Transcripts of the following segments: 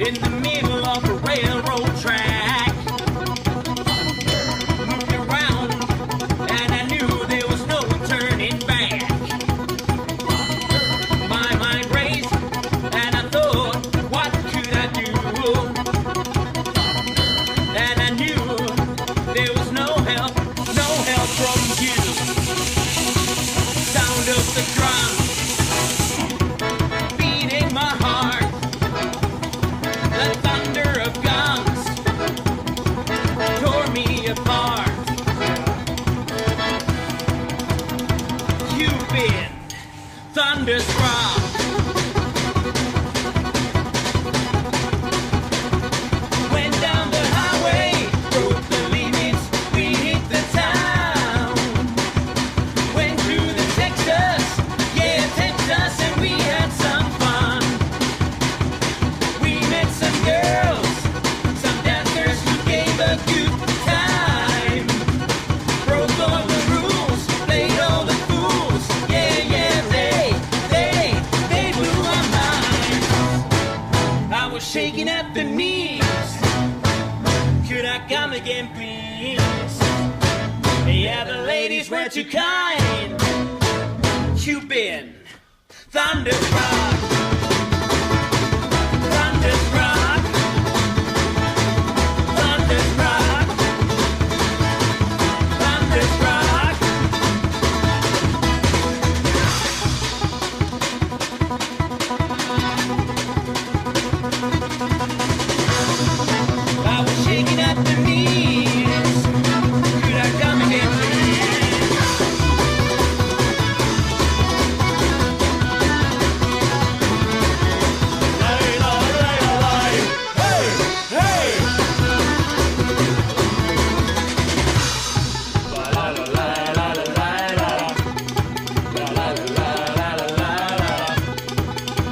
in the middle of the railroad track. Moved around, and I knew there was no turning back. My mind raced, and I thought, what could I do? And I knew there was no help from you. Sound of the drum beating my heart, the thunder of guns tore me apart. You've been thunderstruck. Went down the highway, broke the limits, we hit the town. Went through the Texas, yeah, Texas, and we had some fun. We met some girls, some dancers who gave a good time. Broke all the rules, played all the fools, yeah, yeah, they blew my mind. I was shaking at the knees. Could I come again, please? Yeah, the ladies were too kind. You've been thunderstruck, thunderstruck, thunderstruck, thunderstruck. I was shaking at the knees. Could I come again, please? Lay, lay, lay, lay. Hey, hey. La la la la la la la. La la la la la la la.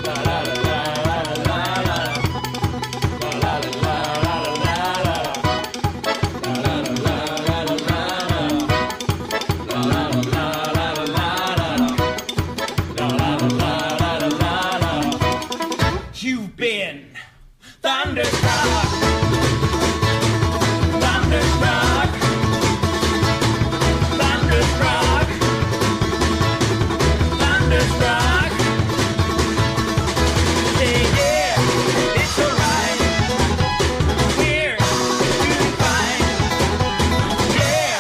La la la la la la la. La la la la la la la. La la la la la la la. La la la la la la. La la la la la la la. You've been thunderstruck, thunderstruck, thunderstruck, thunderstruck. Yeah, yeah, it's alright. We're doing fine. Yeah,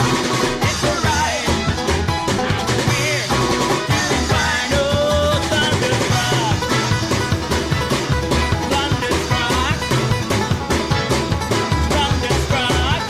it's alright. We're doing fine. Oh, thunderstruck, thunderstruck, thunderstruck,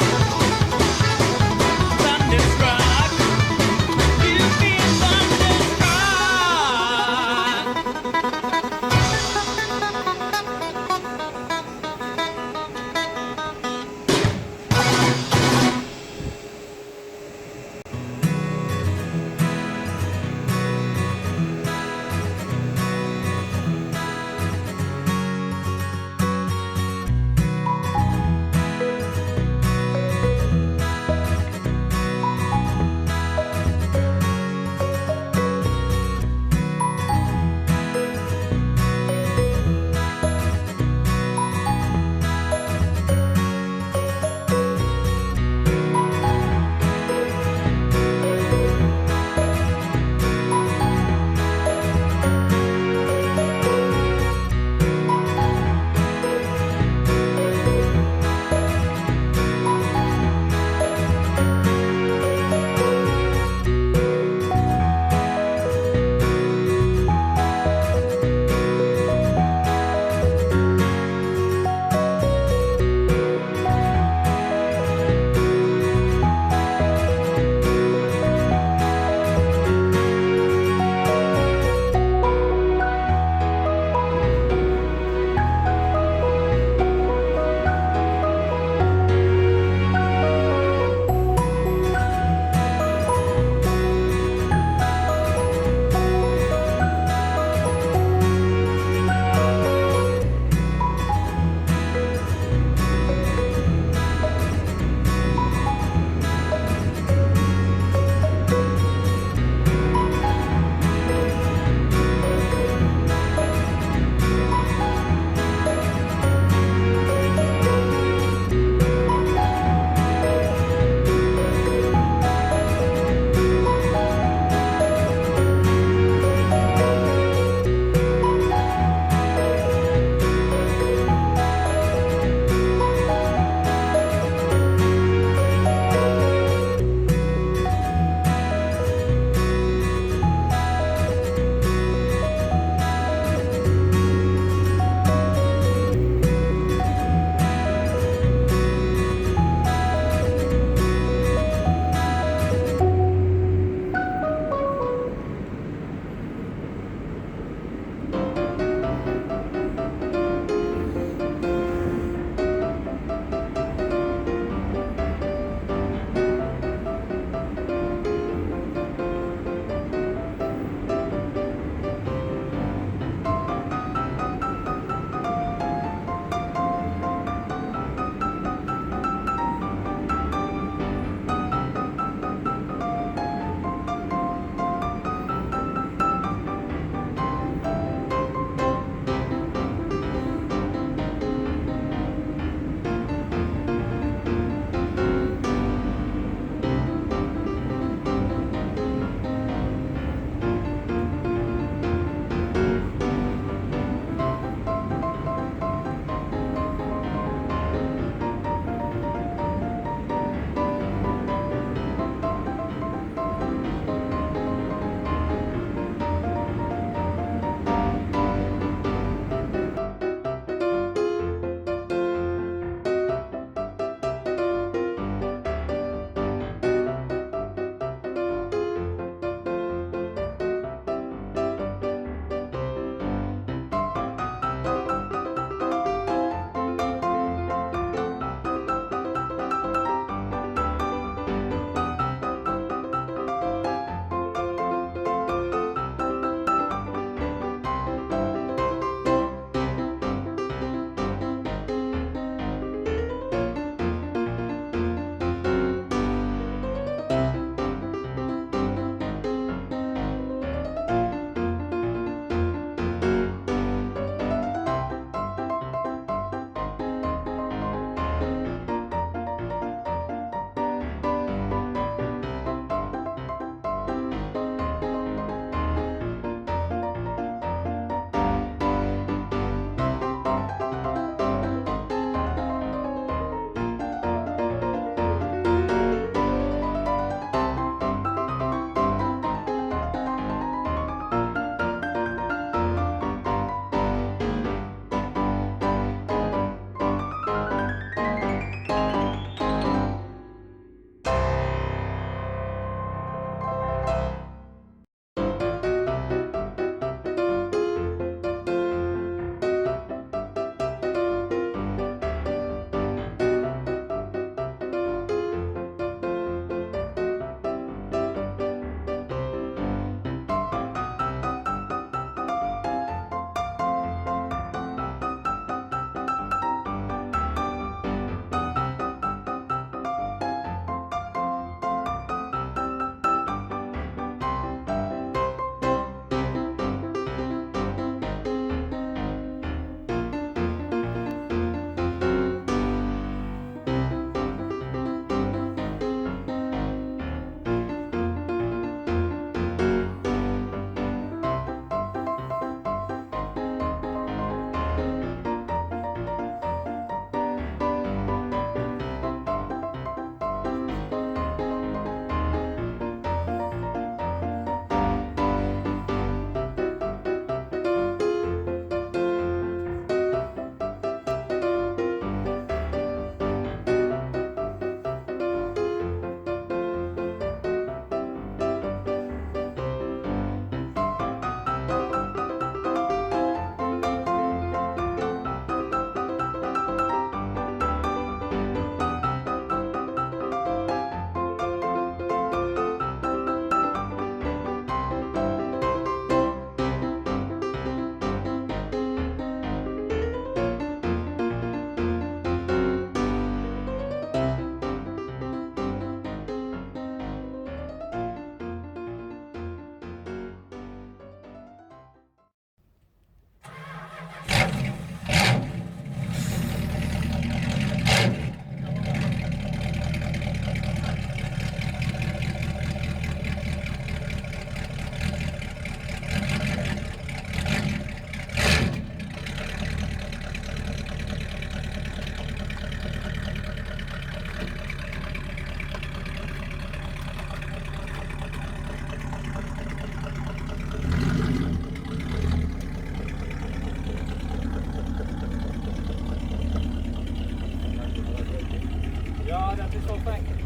this whole thing.